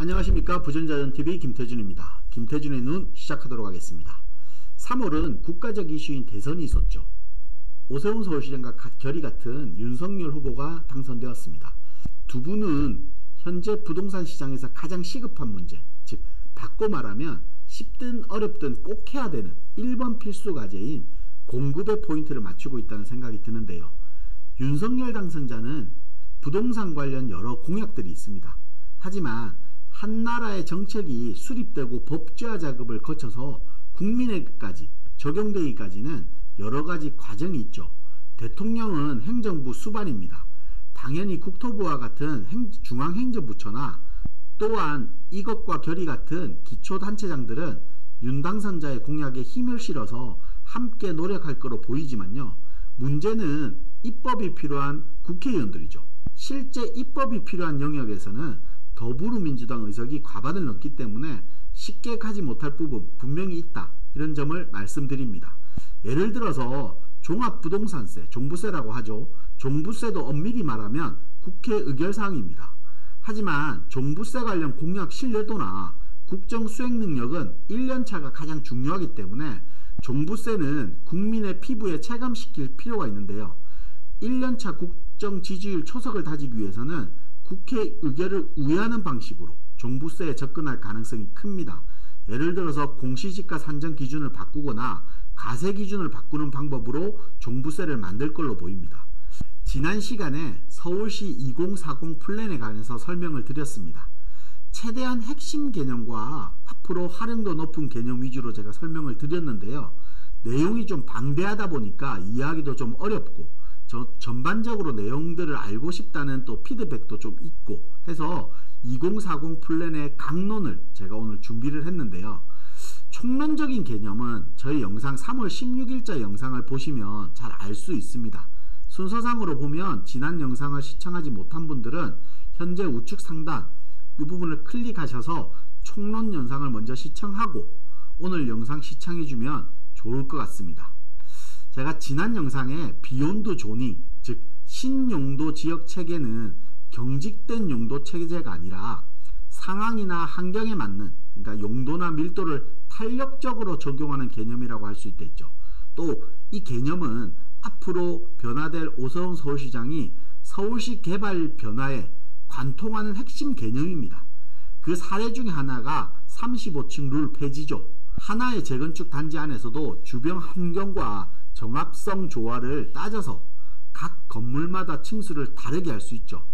안녕하십니까. 부전자전TV 김태준입니다. 김태준의 눈 시작하도록 하겠습니다. 3월은 국가적 이슈인 대선이 있었죠. 오세훈 서울시장과 결이 같은 윤석열 후보가 당선되었습니다. 두 분은 현재 부동산 시장에서 가장 시급한 문제, 즉 바꿔 말하면 쉽든 어렵든 꼭 해야 되는 1번 필수 과제인 공급의 포인트를 맞추고 있다는 생각이 드는데요. 윤석열 당선자는 부동산 관련 여러 공약들이 있습니다. 하지만 한 나라의 정책이 수립되고 법제화 작업을 거쳐서 국민에게까지 적용되기까지는 여러 가지 과정이 있죠. 대통령은 행정부 수반입니다. 당연히 국토부와 같은 중앙행정부처나 또한 이것과 결의 같은 기초단체장들은 윤 당선자의 공약에 힘을 실어서 함께 노력할 거로 보이지만요. 문제는 입법이 필요한 국회의원들이죠. 실제 입법이 필요한 영역에서는 더불어민주당 의석이 과반을 넘기 때문에 쉽게 가지 못할 부분 분명히 있다. 이런 점을 말씀드립니다. 예를 들어서 종합부동산세, 종부세라고 하죠. 종부세도 엄밀히 말하면 국회 의결사항입니다. 하지만 종부세 관련 공약 신뢰도나 국정 수행 능력은 1년차가 가장 중요하기 때문에 종부세는 국민의 피부에 체감시킬 필요가 있는데요. 1년차 국정 지지율 초석을 다지기 위해서는 국회 의결을 우회하는 방식으로 종부세에 접근할 가능성이 큽니다. 예를 들어서 공시지가 산정 기준을 바꾸거나 가세 기준을 바꾸는 방법으로 종부세를 만들 걸로 보입니다. 지난 시간에 서울시 2040 플랜에 관해서 설명을 드렸습니다. 최대한 핵심 개념과 앞으로 활용도 높은 개념 위주로 제가 설명을 드렸는데요. 내용이 좀 방대하다 보니까 이해하기도 좀 어렵고 전반적으로 내용들을 알고 싶다는 또 피드백도 좀 있고 해서 2040 플랜의 강론을 제가 오늘 준비를 했는데요. 총론적인 개념은 저희 영상 3월 16일자 영상을 보시면 잘 알 수 있습니다. 순서상으로 보면 지난 영상을 시청하지 못한 분들은 현재 우측 상단 이 부분을 클릭하셔서 총론 영상을 먼저 시청하고 오늘 영상 시청해주면 좋을 것 같습니다. 제가 지난 영상에 비욘드 조닝, 즉 신용도 지역 체계는 경직된 용도 체제가 아니라 상황이나 환경에 맞는, 그러니까 용도나 밀도를 탄력적으로 적용하는 개념이라고 할 수 있겠죠. 또 이 개념은 앞으로 변화될 오세훈 서울시장이 서울시 개발 변화에 관통하는 핵심 개념입니다. 그 사례 중에 하나가 35층 룰 폐지죠. 하나의 재건축 단지 안에서도 주변 환경과 정합성 조화를 따져서 각 건물마다 층수를 다르게 할 수 있죠.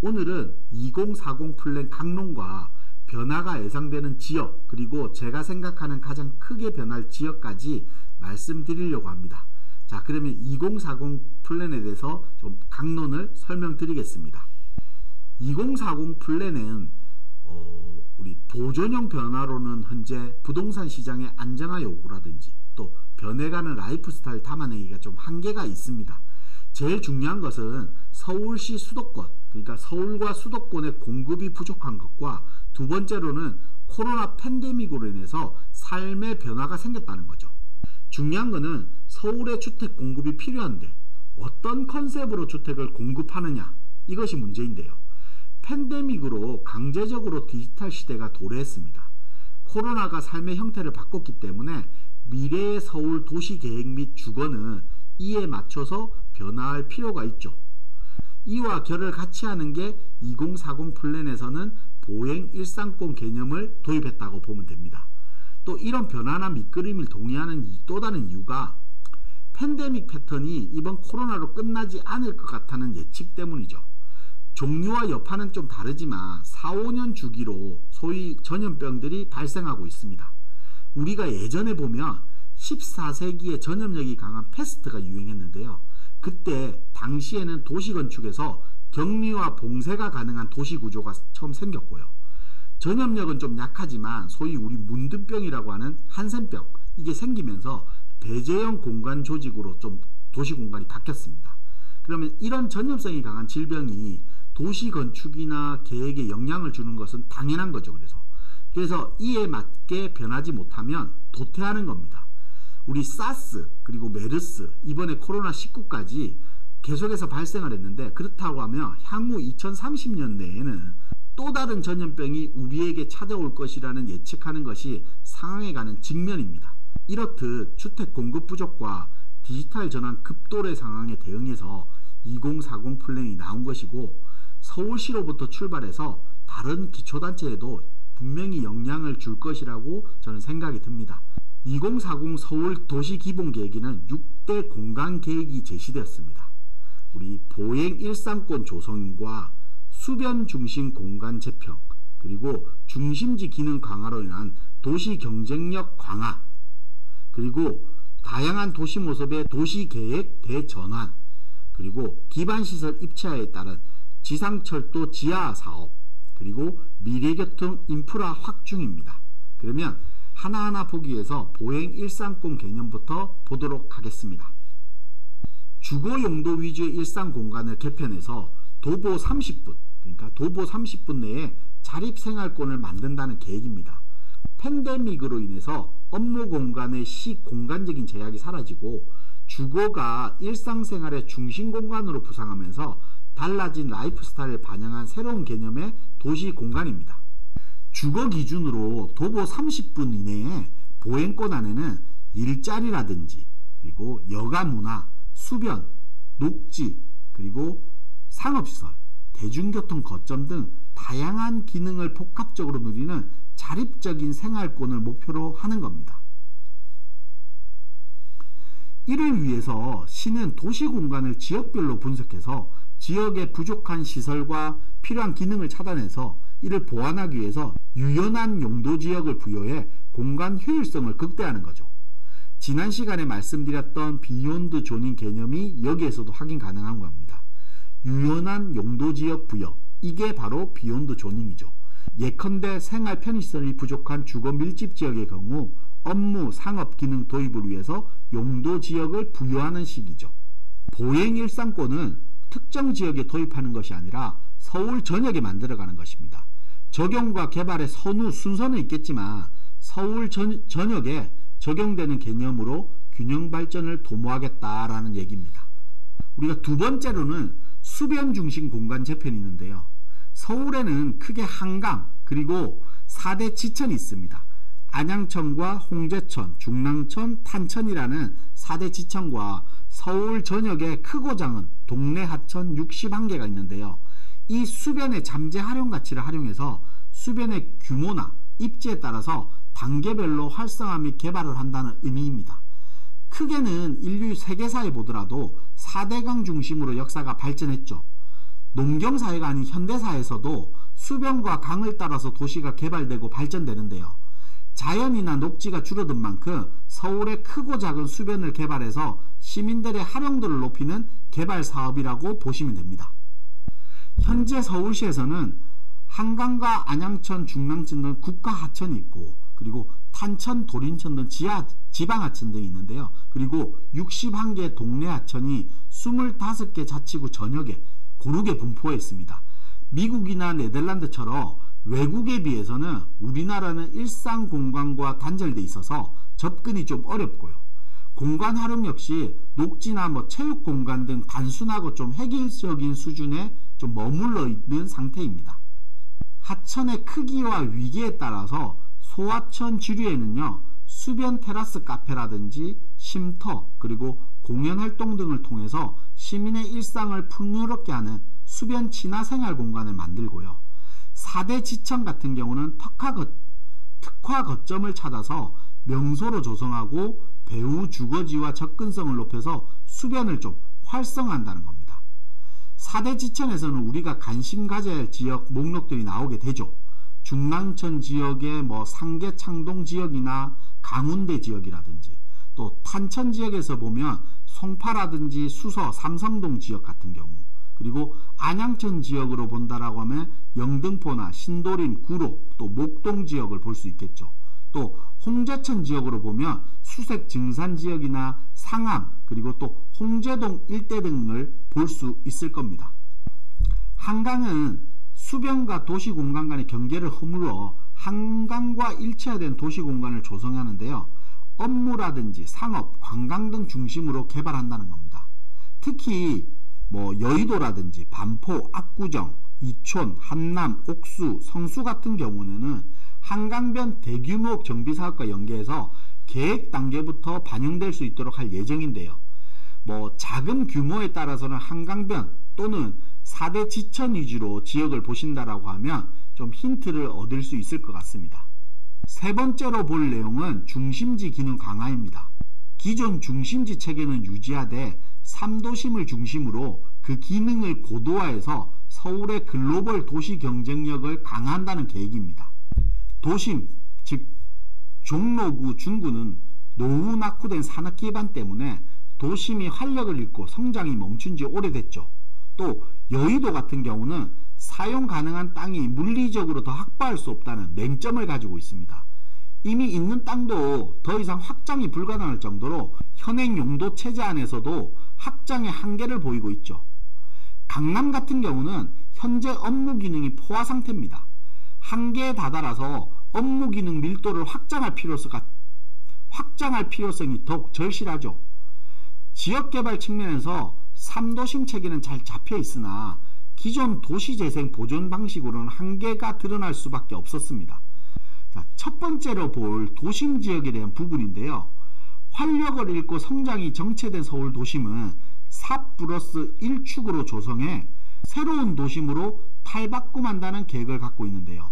오늘은 2040 플랜 강론과 변화가 예상되는 지역, 그리고 제가 생각하는 가장 크게 변할 지역까지 말씀드리려고 합니다. 자, 그러면 2040 플랜에 대해서 좀 강론을 설명드리겠습니다. 2040 플랜은 우리 보존형 변화로는 현재 부동산 시장의 안정화 요구라든지 또 변해가는 라이프 스타일 담아내기가 좀 한계가 있습니다. 제일 중요한 것은 서울시 수도권, 그러니까 서울과 수도권의 공급이 부족한 것과 두 번째로는 코로나 팬데믹으로 인해서 삶의 변화가 생겼다는 거죠. 중요한 것은 서울의 주택 공급이 필요한데 어떤 컨셉으로 주택을 공급하느냐, 이것이 문제인데요. 팬데믹으로 강제적으로 디지털 시대가 도래했습니다. 코로나가 삶의 형태를 바꿨기 때문에 미래의 서울 도시계획 및 주거는 이에 맞춰서 변화할 필요가 있죠. 이와 결을 같이 하는 게 2040 플랜에서는 보행 일상권 개념을 도입했다고 보면 됩니다. 또 이런 변화나 밑그림을 동의하는 또 다른 이유가 팬데믹 패턴이 이번 코로나로 끝나지 않을 것 같다는 예측 때문이죠. 종류와 여파는 좀 다르지만 4, 5년 주기로 소위 전염병들이 발생하고 있습니다. 우리가 예전에 보면 14세기에 전염력이 강한 패스트가 유행했는데요. 그때 당시에는 도시건축에서 격리와 봉쇄가 가능한 도시구조가 처음 생겼고요. 전염력은 좀 약하지만 소위 우리 문둥병이라고 하는 한센병, 이게 생기면서 배제형 공간 조직으로 좀 도시공간이 바뀌었습니다. 그러면 이런 전염성이 강한 질병이 도시건축이나 계획에 영향을 주는 것은 당연한 거죠. 그래서 이에 맞게 변하지 못하면 도태하는 겁니다. 우리 사스 그리고 메르스, 이번에 코로나19까지 계속해서 발생을 했는데, 그렇다고 하면 향후 2030년 내에는 또 다른 전염병이 우리에게 찾아올 것이라는 예측하는 것이 상황에 가는 직면입니다. 이렇듯 주택 공급 부족과 디지털 전환 급도래 상황에 대응해서 2040 플랜이 나온 것이고, 서울시로부터 출발해서 다른 기초단체에도 분명히 영향을 줄 것이라고 저는 생각이 듭니다. 2040 서울 도시기본계획에는 6대 공간계획이 제시되었습니다. 우리 보행 일상권 조성과 수변 중심 공간 재평, 그리고 중심지 기능 강화로 인한 도시 경쟁력 강화, 그리고 다양한 도시 모습의 도시계획 대전환, 그리고 기반시설 입체화에 따른 지상철도 지하 사업, 그리고 미래교통 인프라 확충입니다. 그러면 하나하나 보기 위해서 보행 일상권 개념부터 보도록 하겠습니다. 주거 용도 위주의 일상 공간을 개편해서 도보 30분, 그러니까 도보 30분 내에 자립생활권을 만든다는 계획입니다. 팬데믹으로 인해서 업무 공간의 시공간적인 제약이 사라지고 주거가 일상생활의 중심 공간으로 부상하면서 달라진 라이프 스타일을 반영한 새로운 개념의 도시 공간입니다. 주거 기준으로 도보 30분 이내에 보행권 안에는 일자리라든지, 그리고 여가 문화, 수변, 녹지, 그리고 상업시설, 대중교통 거점 등 다양한 기능을 복합적으로 누리는 자립적인 생활권을 목표로 하는 겁니다. 이를 위해서 시는 도시공간을 지역별로 분석해서 지역의 부족한 시설과 필요한 기능을 찾아내서 이를 보완하기 위해서 유연한 용도지역을 부여해 공간 효율성을 극대화하는 거죠. 지난 시간에 말씀드렸던 비욘드 조닝 개념이 여기에서도 확인 가능한 겁니다. 유연한 용도지역 부여, 이게 바로 비욘드 조닝이죠. 예컨대 생활 편의시설이 부족한 주거 밀집 지역의 경우 업무, 상업 기능 도입을 위해서 용도지역을 부여하는 시기죠. 보행 일상권은 특정 지역에 도입하는 것이 아니라 서울 전역에 만들어가는 것입니다. 적용과 개발의 선후 순서는 있겠지만 서울 전역에 적용되는 개념으로 균형 발전을 도모하겠다라는 얘기입니다. 우리가 두 번째로는 수변 중심 공간 재편이 있는데요. 서울에는 크게 한강, 그리고 4대 지천이 있습니다. 안양천과 홍제천, 중랑천, 탄천이라는 4대 지천과 서울 전역의 크고 작은 동네 하천 61개가 있는데요. 이 수변의 잠재 활용 가치를 활용해서 수변의 규모나 입지에 따라서 단계별로 활성화 및 개발을 한다는 의미입니다. 크게는 인류 세계사에 보더라도 4대강 중심으로 역사가 발전했죠. 농경사회가 아닌 현대사에서도 수변과 강을 따라서 도시가 개발되고 발전되는데요. 자연이나 녹지가 줄어든 만큼 서울의 크고 작은 수변을 개발해서 시민들의 활용도를 높이는 개발 사업이라고 보시면 됩니다. 현재 서울시에서는 한강과 안양천, 중랑천 등 국가하천이 있고, 그리고 탄천, 도림천 등 지방하천 등이 있는데요. 그리고 61개 동네 하천이 25개 자치구 전역에 고르게 분포해 있습니다. 미국이나 네덜란드처럼 외국에 비해서는 우리나라는 일상 공간과 단절돼 있어서 접근이 좀 어렵고요. 공간 활용 역시 녹지나 체육 공간 등 단순하고 좀 획일적인 수준에 좀 머물러 있는 상태입니다. 하천의 크기와 위계에 따라서 소하천 지류에는요, 수변 테라스 카페라든지 쉼터, 그리고 공연 활동 등을 통해서 시민의 일상을 풍요롭게 하는 수변 친화 생활 공간을 만들고요. 4대 지천 같은 경우는 특화 거점을 찾아서 명소로 조성하고 배후 주거지와 접근성을 높여서 수변을 좀 활성화한다는 겁니다. 4대 지천에서는 우리가 관심 가져야 할 지역 목록들이 나오게 되죠. 중랑천 지역의 상계 창동 지역이나 강운대 지역이라든지, 또 탄천 지역에서 보면 송파라든지 수서, 삼성동 지역 같은 경우, 그리고 안양천 지역으로 본다라고 하면 영등포나 신도림, 구로, 또 목동 지역을 볼 수 있겠죠. 또 홍제천 지역으로 보면 수색 증산 지역이나 상암, 그리고 또 홍제동 일대 등을 볼 수 있을 겁니다. 한강은 수변과 도시 공간 간의 경계를 허물어 한강과 일체화된 도시 공간을 조성하는데요. 업무라든지 상업, 관광 등 중심으로 개발한다는 겁니다. 특히 여의도라든지 반포, 압구정, 이촌, 한남, 옥수, 성수 같은 경우는 한강변 대규모 정비사업과 연계해서 계획 단계부터 반영될 수 있도록 할 예정인데요. 자금 규모에 따라서는 한강변 또는 4대 지천 위주로 지역을 보신다라고 하면 좀 힌트를 얻을 수 있을 것 같습니다. 세 번째로 볼 내용은 중심지 기능 강화입니다. 기존 중심지 체계는 유지하되 3도심을 중심으로 그 기능을 고도화해서 서울의 글로벌 도시 경쟁력을 강화한다는 계획입니다. 도심, 즉 종로구, 중구는 노후 낙후된 산업 기반 때문에 도심이 활력을 잃고 성장이 멈춘 지 오래됐죠. 또 여의도 같은 경우는 사용 가능한 땅이 물리적으로 더 확보할 수 없다는 맹점을 가지고 있습니다. 이미 있는 땅도 더 이상 확장이 불가능할 정도로 현행 용도 체제 안에서도 확장의 한계를 보이고 있죠. 강남 같은 경우는 현재 업무 기능이 포화 상태입니다. 한계에 다다라서 업무 기능 밀도를 확장할 필요성이 더욱 절실하죠. 지역개발 측면에서 3도심 체계는 잘 잡혀 있으나 기존 도시재생 보존 방식으로는 한계가 드러날 수밖에 없었습니다. 자, 첫 번째로 볼 도심 지역에 대한 부분인데요. 활력을 잃고 성장이 정체된 서울 도심은 4+1축으로 조성해 새로운 도심으로 탈바꿈한다는 계획을 갖고 있는데요.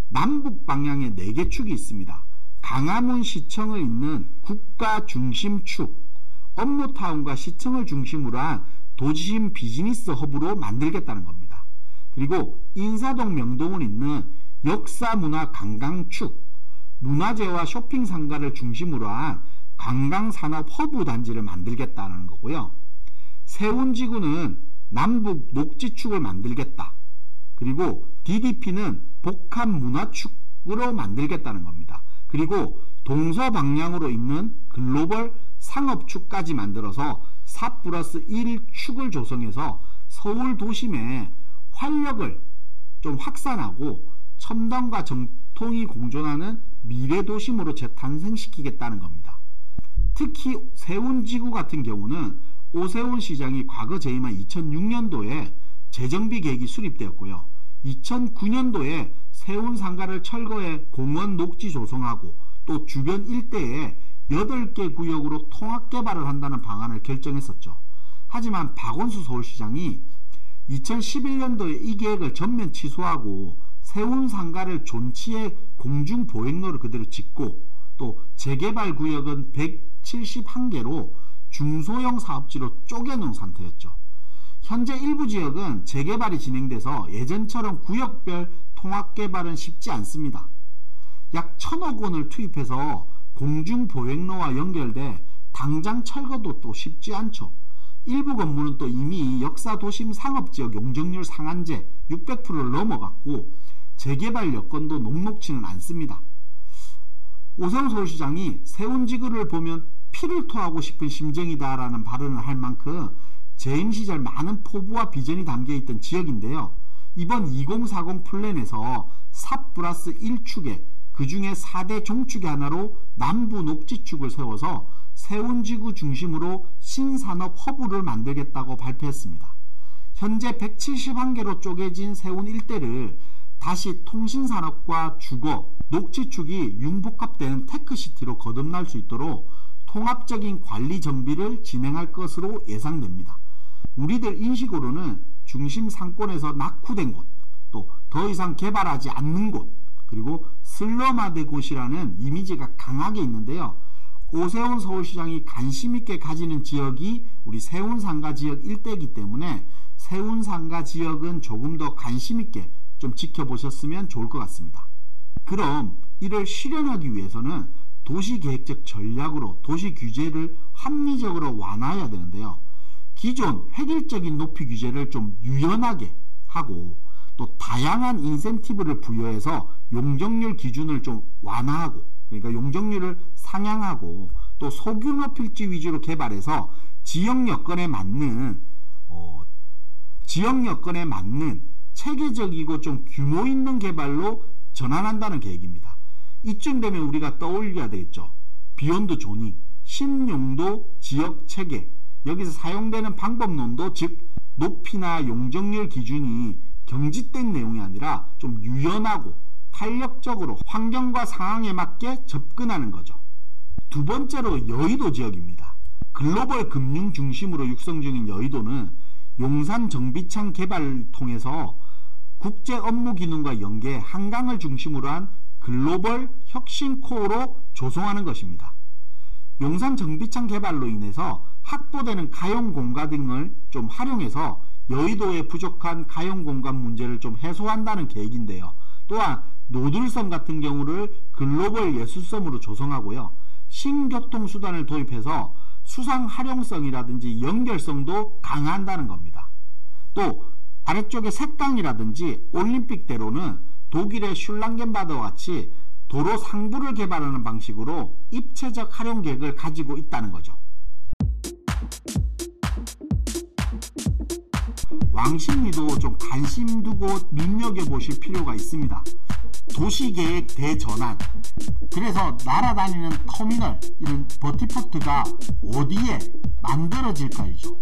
남북 방향에 4개 축이 있습니다. 강화문 시청을 잇는 국가중심축, 업무타운과 시청을 중심으로 한 도심 비즈니스 허브로 만들겠다는 겁니다. 그리고 인사동 명동을 잇는 역사문화 관광축, 문화재와 쇼핑 상가를 중심으로 한 관광산업 허브 단지를 만들겠다는 거고요. 세운지구는 남북 녹지축을 만들겠다. 그리고 DDP는 복합문화축으로 만들겠다는 겁니다. 그리고 동서방향으로 있는 글로벌 상업축까지 만들어서 4+1축을 조성해서 서울 도심의 활력을 좀 확산하고 첨단과 정통이 공존하는 미래도심으로 재탄생시키겠다는 겁니다. 특히 세운지구 같은 경우는 오세훈 시장이 과거 재임한 2006년도에 재정비 계획이 수립되었고요. 2009년도에 세운상가를 철거해 공원 녹지 조성하고 또 주변 일대에 8개 구역으로 통합개발을 한다는 방안을 결정했었죠. 하지만 박원순 서울시장이 2011년도에 이 계획을 전면 취소하고 세운상가를 존치해 공중보행로를 그대로 짓고 또 재개발 구역은 171개로 중소형 사업지로 쪼개놓은 상태였죠. 현재 일부 지역은 재개발이 진행돼서 예전처럼 구역별 통합개발은 쉽지 않습니다. 약 1,000억 원을 투입해서 공중보행로와 연결돼 당장 철거도 또 쉽지 않죠. 일부 건물은 또 이미 역사도심 상업지역 용적률 상한제 600%를 넘어갔고 재개발 여건도 녹록치는 않습니다. 오세훈 서울시장이 세운지구를 보면 피를 토하고 싶은 심정이다라는 발언을 할 만큼 재임 시절 많은 포부와 비전이 담겨있던 지역인데요. 이번 2040 플랜에서 4+1축에 그 중에 4대 종축의 하나로 남부 녹지축을 세워서 세운지구 중심으로 신산업 허브를 만들겠다고 발표했습니다. 현재 171개로 쪼개진 세운 일대를 다시 통신산업과 주거, 녹지축이 융복합되는 테크시티로 거듭날 수 있도록 통합적인 관리 정비를 진행할 것으로 예상됩니다. 우리들 인식으로는 중심 상권에서 낙후된 곳, 또 더 이상 개발하지 않는 곳, 그리고 슬럼화된 곳이라는 이미지가 강하게 있는데요. 오세훈 서울시장이 관심있게 가지는 지역이 우리 세운상가 지역 일대이기 때문에 세운상가 지역은 조금 더 관심있게 좀 지켜보셨으면 좋을 것 같습니다. 그럼 이를 실현하기 위해서는 도시계획적 전략으로 도시 규제를 합리적으로 완화해야 되는데요. 기존 획일적인 높이 규제를 좀 유연하게 하고 또 다양한 인센티브를 부여해서 용적률 기준을 좀 완화하고, 그러니까 용적률을 상향하고 또 소규모 필지 위주로 개발해서 지역 여건에 맞는 체계적이고 좀 규모 있는 개발로 전환한다는 계획입니다. 이쯤 되면 우리가 떠올려야 되겠죠. 비욘드 조닝, 신용도 지역 체계, 여기서 사용되는 방법론도 즉 높이나 용적률 기준이 경직된 내용이 아니라 좀 유연하고 탄력적으로 환경과 상황에 맞게 접근하는 거죠. 두 번째로 여의도 지역입니다. 글로벌 금융 중심으로 육성 중인 여의도는 용산 정비창 개발을 통해서 국제 업무 기능과 연계 한강을 중심으로 한 글로벌 혁신 코어로 조성하는 것입니다. 용산 정비창 개발로 인해서 확보되는 가용 공간 등을 좀 활용해서 여의도의 부족한 가용 공간 문제를 좀 해소한다는 계획인데요. 또한 노들섬 같은 경우를 글로벌 예술섬으로 조성하고요. 신교통수단을 도입해서 수상 활용성이라든지 연결성도 강화한다는 겁니다. 또 아래쪽에 색강이라든지 올림픽대로는 독일의 슐랑겐바드와 같이 도로 상부를 개발하는 방식으로 입체적 활용 계획을 가지고 있다는 거죠. 왕십리도 좀 관심 두고 눈여겨보실 필요가 있습니다. 도시계획 대전환, 그래서 날아다니는 터미널, 이런 버티포트가 어디에 만들어질까이죠.